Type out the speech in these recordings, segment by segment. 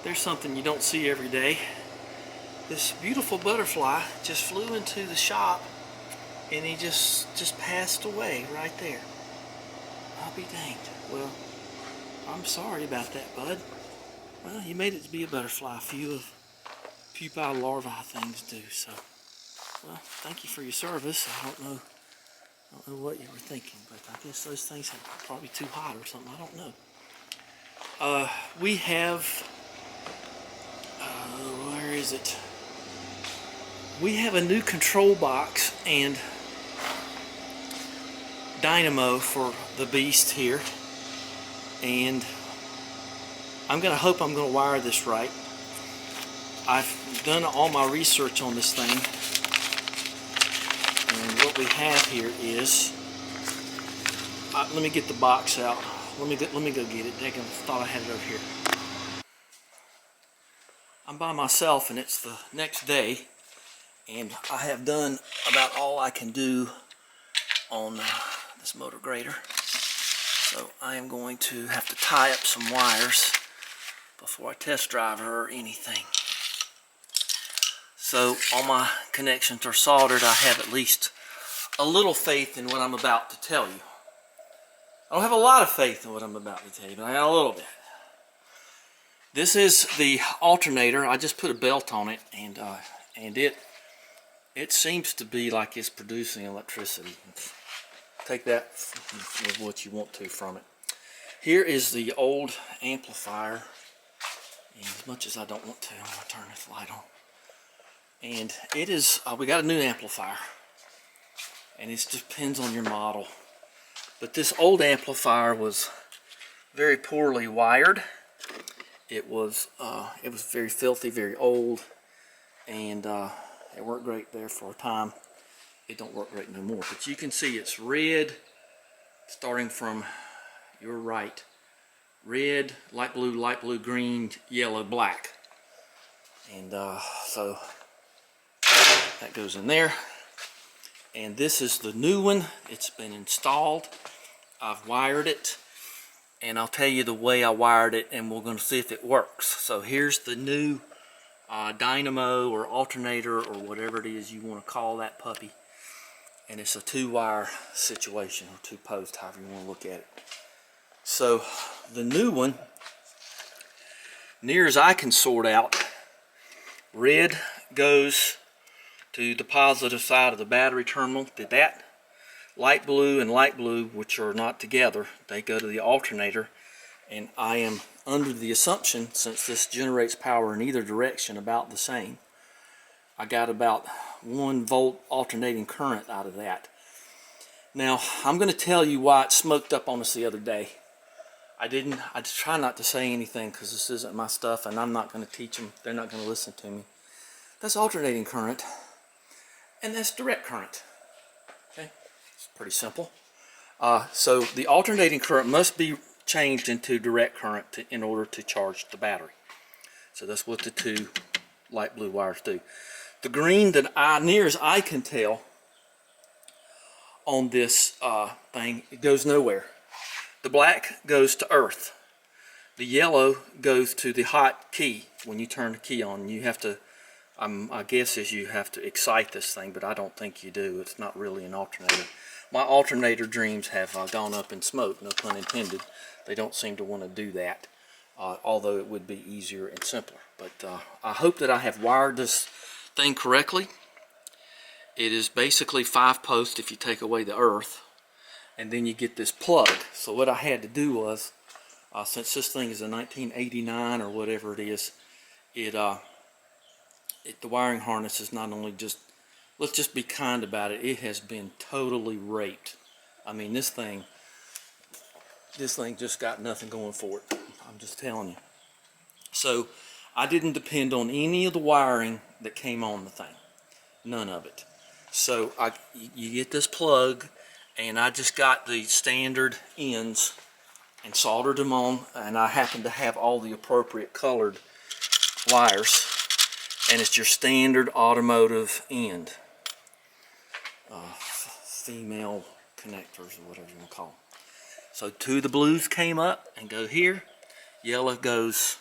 There's something you don't see every day. This beautiful butterfly just flew into the shop and he just passed away right there. I'll be danged. Well, I'm sorry about that, bud. Well, you made it to be a butterfly. Few of pupae larvae things do. So, well, thank you for your service. I don't know what you were thinking, but I guess those things are probably too hot or something. I don't know. We have, where is it? We have a new control box and dynamo for the beast here, and I'm gonna wire this right. I've done all my research on this thing, and what we have here is, let me get the box out. Let me go get it. I thought I had it over here. I'm by myself, and it's the next day, and I have done about all I can do on this motor grader. So I am going to have to tie up some wires before I test drive her or anything. So all my connections are soldered. I have at least a little faith in what I'm about to tell you. I don't have a lot of faith in what I'm about to tell you, but I got a little bit. This is the alternator. I just put a belt on it, and it seems to be like it's producing electricity. Take that with what you want to from it. Here is the old amplifier, and as much as I don't want to, I'm going to turn this light on. And it is, we got a new amplifier, and it depends on your model. But this old amplifier was very poorly wired. It was very filthy, very old, and it worked great there for a time. It don't work great no more. But you can see it's red, starting from your right. Red, light blue, green, yellow, black. And so that goes in there. And this is the new one. It's been installed. I've wired it, and I'll tell you the way I wired it, and we're going to see if it works. So here's the new dynamo or alternator or whatever it is you want to call that puppy. And it's a 2-wire situation, or 2-post, however you want to look at it. So the new one, near as I can sort out, red goes to the positive side of the battery terminal. Did that? Light blue and light blue, which are not together, they go to the alternator. And I am under the assumption, since this generates power in either direction about the same, I got about 1 volt alternating current out of that. Now, I'm going to tell you why it smoked up on us the other day. I try not to say anything because this isn't my stuff, and I'm not going to teach them. They're not going to listen to me. That's alternating current, and that's direct current. Okay, it's pretty simple. So the alternating current must be changed into direct current in order to charge the battery. So that's what the 2 light blue wires do. The green, that near as I can tell on this thing, it goes nowhere. The black goes to earth. The yellow goes to the hot key. When you turn the key on, you have to, my guess is you have to excite this thing, but I don't think you do. It's not really an alternator. My alternator dreams have gone up in smoke, no pun intended. They don't seem to want to do that, although it would be easier and simpler. But I hope that I have wired this thing correctly. It is basically 5 posts if you take away the earth, and then you get this plug. So what I had to do was, since this thing is a 1989 or whatever it is, the wiring harness is not only just, let's just be kind about it, it has been totally raped. I mean, this thing just got nothing going for it. I'm just telling you. So I didn't depend on any of the wiring that came on the thing. None of it. So you get this plug, and I just got the standard ends and soldered them on, and I happen to have all the appropriate colored wires, and it's your standard automotive end. Female connectors, or whatever you want to call them. So 2 of the blues came up and go here. Yellow goes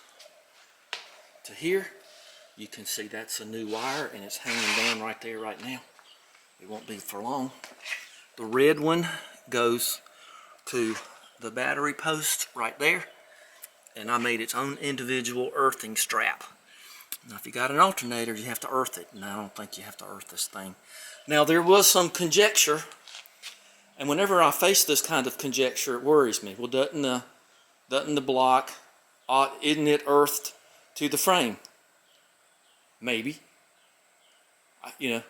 to here. You can see that's a new wire, and it's hanging down right there right now. It won't be for long. The red one goes to the battery post right there, and I made its own individual earthing strap. Now if you got an alternator, you have to earth it, and I don't think you have to earth this thing. Now there was some conjecture, and whenever I face this kind of conjecture, it worries me. Well, doesn't the block, isn't it earthed to the frame? Maybe. You know,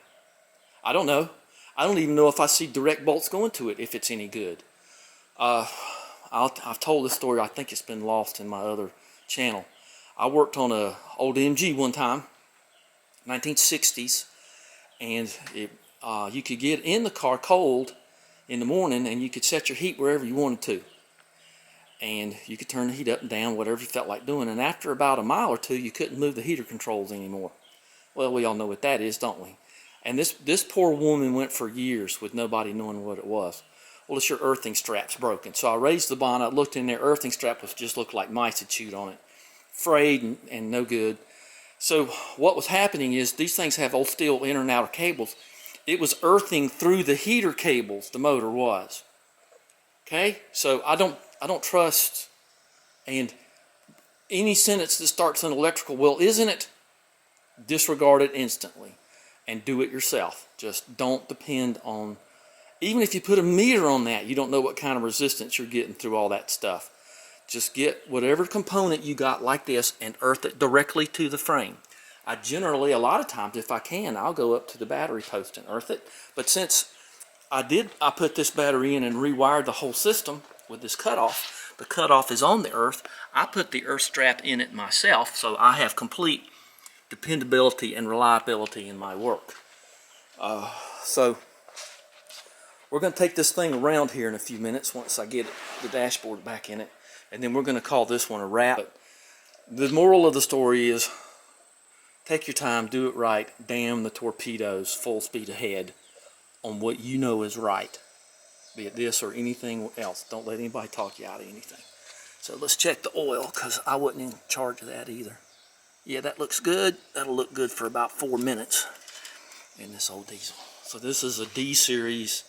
I don't know. I don't even know if I see direct bolts going to it, if it's any good. I've told this story, I think it's been lost in my other channel. I worked on a old MG one time, 1960s, and you could get in the car cold in the morning, and you could set your heat wherever you wanted to. And you could turn the heat up and down, whatever you felt like doing. And after about a mile or two, you couldn't move the heater controls anymore. Well, we all know what that is, don't we? And this poor woman went for years with nobody knowing what it was. Well, it's your earthing strap's broken. So I raised the bonnet, looked in there, earthing strap was just looked like mice had chewed on it. Frayed and no good. So what was happening is these things have old steel inner and outer cables. It was earthing through the heater cables, the motor was. Okay? So I don't trust, and any sentence that starts on electrical, well, isn't it? Disregard it instantly and do it yourself. Just don't depend on, even if you put a meter on that, you don't know what kind of resistance you're getting through all that stuff. Just get whatever component you got like this and earth it directly to the frame. I generally, a lot of times, if I can, I'll go up to the battery post and earth it. But since I put this battery in and rewired the whole system with this cutoff. The cutoff is on the earth. I put the earth strap in it myself, so I have complete dependability and reliability in my work. So we're going to take this thing around here in a few minutes once I get the dashboard back in it, and then we're going to call this one a wrap. But the moral of the story is, take your time, do it right, damn the torpedoes, full speed ahead on what you know is right. Be it this or anything else. Don't let anybody talk you out of anything. So let's check the oil, because I wasn't in charge of that either. Yeah, that looks good. That'll look good for about 4 minutes in this old diesel. So this is a D series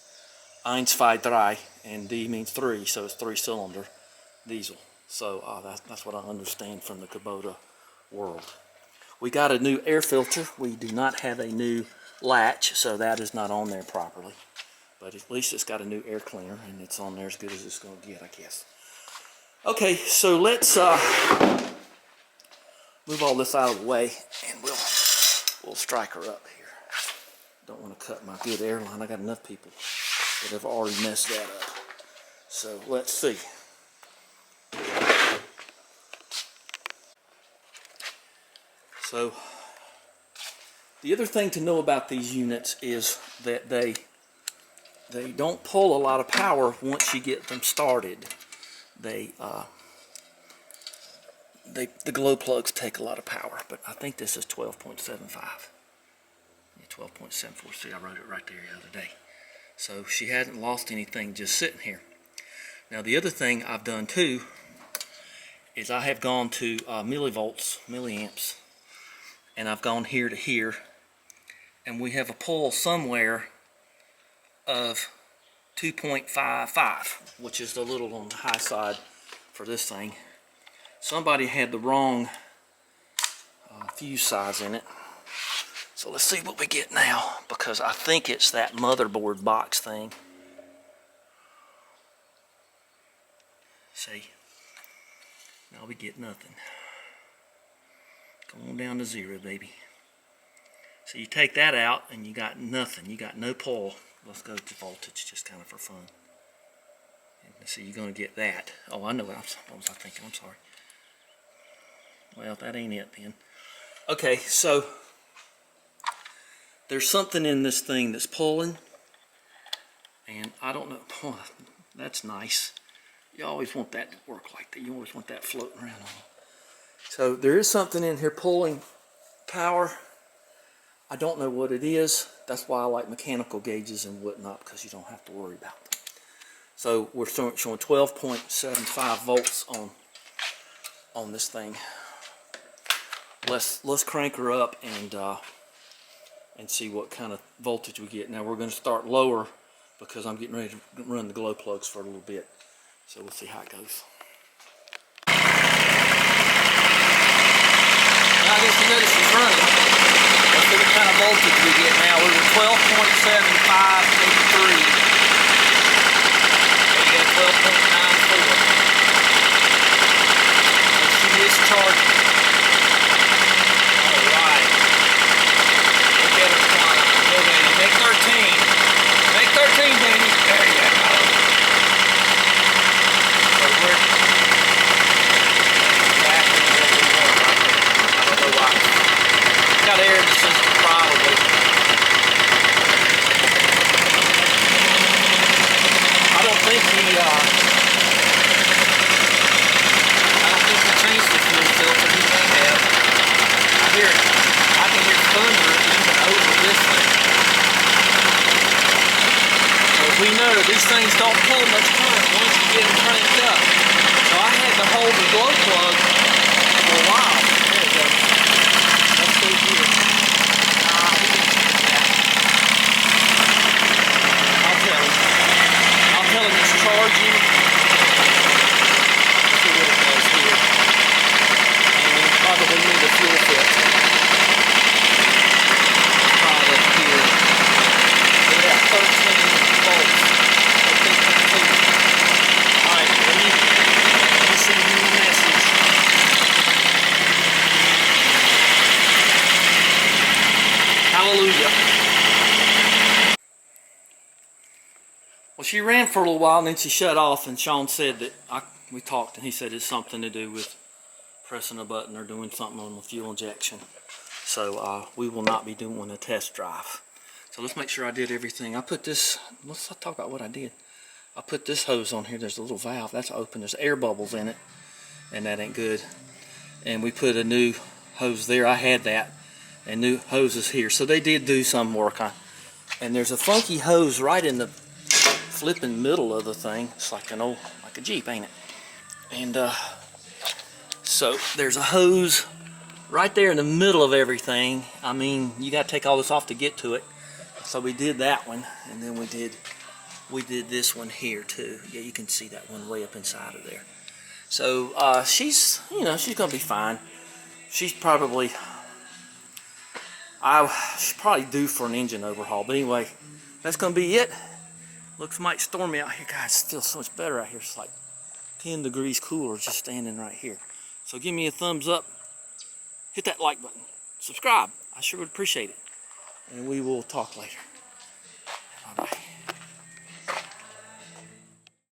1, 2, 3, and D means 3, so it's 3-cylinder diesel. So that's what I understand from the Kubota world. We got a new air filter. We do not have a new latch, so that is not on there properly. But at least it's got a new air cleaner, and it's on there as good as it's going to get, I guess. Okay, so let's move all this out of the way, and we'll strike her up here. Don't want to cut my good airline. I got enough people that have already messed that up. So let's see. So the other thing to know about these units is that they don't pull a lot of power once you get them started. The glow plugs take a lot of power, but I think this is 12.75. Yeah, 12.74. See, I wrote it right there the other day. So she hasn't lost anything just sitting here. Now the other thing I've done too is I have gone to milliamps, and I've gone here to here, and we have a pull somewhere of 2.55, which is a little on the high side for this thing. Somebody had the wrong fuse size in it. So let's see what we get now, because I think it's that motherboard box thing. See, now we get nothing. Come on down to 0, baby. So you take that out and you got nothing. You got no pull. Let's go to voltage just kind of for fun. And so you're going to get that. Oh, I know what was I thinking. I'm sorry. Well, that ain't it then. Okay, so there's something in this thing that's pulling, and I don't know. Oh, that's nice. You always want that to work like that. You always want that floating around on. So there is something in here pulling power. I don't know what it is. That's why I like mechanical gauges and whatnot, because you don't have to worry about them. So we're showing 12.75 volts on this thing. let's crank her up and see what kind of voltage we get. Now we're going to start lower because I'm getting ready to run the glow plugs for a little bit. So we'll see how it goes. Now I guess you notice it's running. Let's see what kind of voltage we get now. We're at 12.7583. There you go, 12.94. Let's see this charging. Alright. Look at her flying. Go Danny. Make 13. Make 13, Danny. There you go. So we're exactly where we were right there. I don't know why. Got air in the system probably. I don't think we changed the fuel filter. He may have. I can hear thunder even over this thing. So as we know, these things don't pull much current once you get them cranked up. So I had to hold the glow plug for a while. There we go. Let's go here. He didn't change that. I'll tell him. I'll tell him it's charging. Let's see what it does here. And we probably need a fuel filter. Right up here. We got 13 volts. 13.2. Alright, let me send you a message. Hallelujah. Well, she ran for a little while and then she shut off, and Sean said that we talked and he said it's something to do with pressing a button or doing something on the fuel injection. So we will not be doing a test drive. So let's make sure I did everything. I put this, let's talk about what I did. I put this hose on here. There's a little valve that's open. There's air bubbles in it, and that ain't good. And we put a new hose there. I had that, and new hoses here. So they did do some work on. And there's a funky hose right in the flipping middle of the thing. It's like an old, like a Jeep, ain't it? And so there's a hose right there in the middle of everything. I mean, you got to take all this off to get to it. So we did that one, and then we did this one here too. Yeah, you can see that one way up inside of there. So she's, you know, she's gonna be fine. She's probably, she's probably due for an engine overhaul. But anyway, that's gonna be it. Looks mighty stormy out here, guys. It feels so much better out here. It's like 10 degrees cooler just standing right here. So give me a thumbs up, hit that like button, subscribe. I sure would appreciate it. And we will talk later.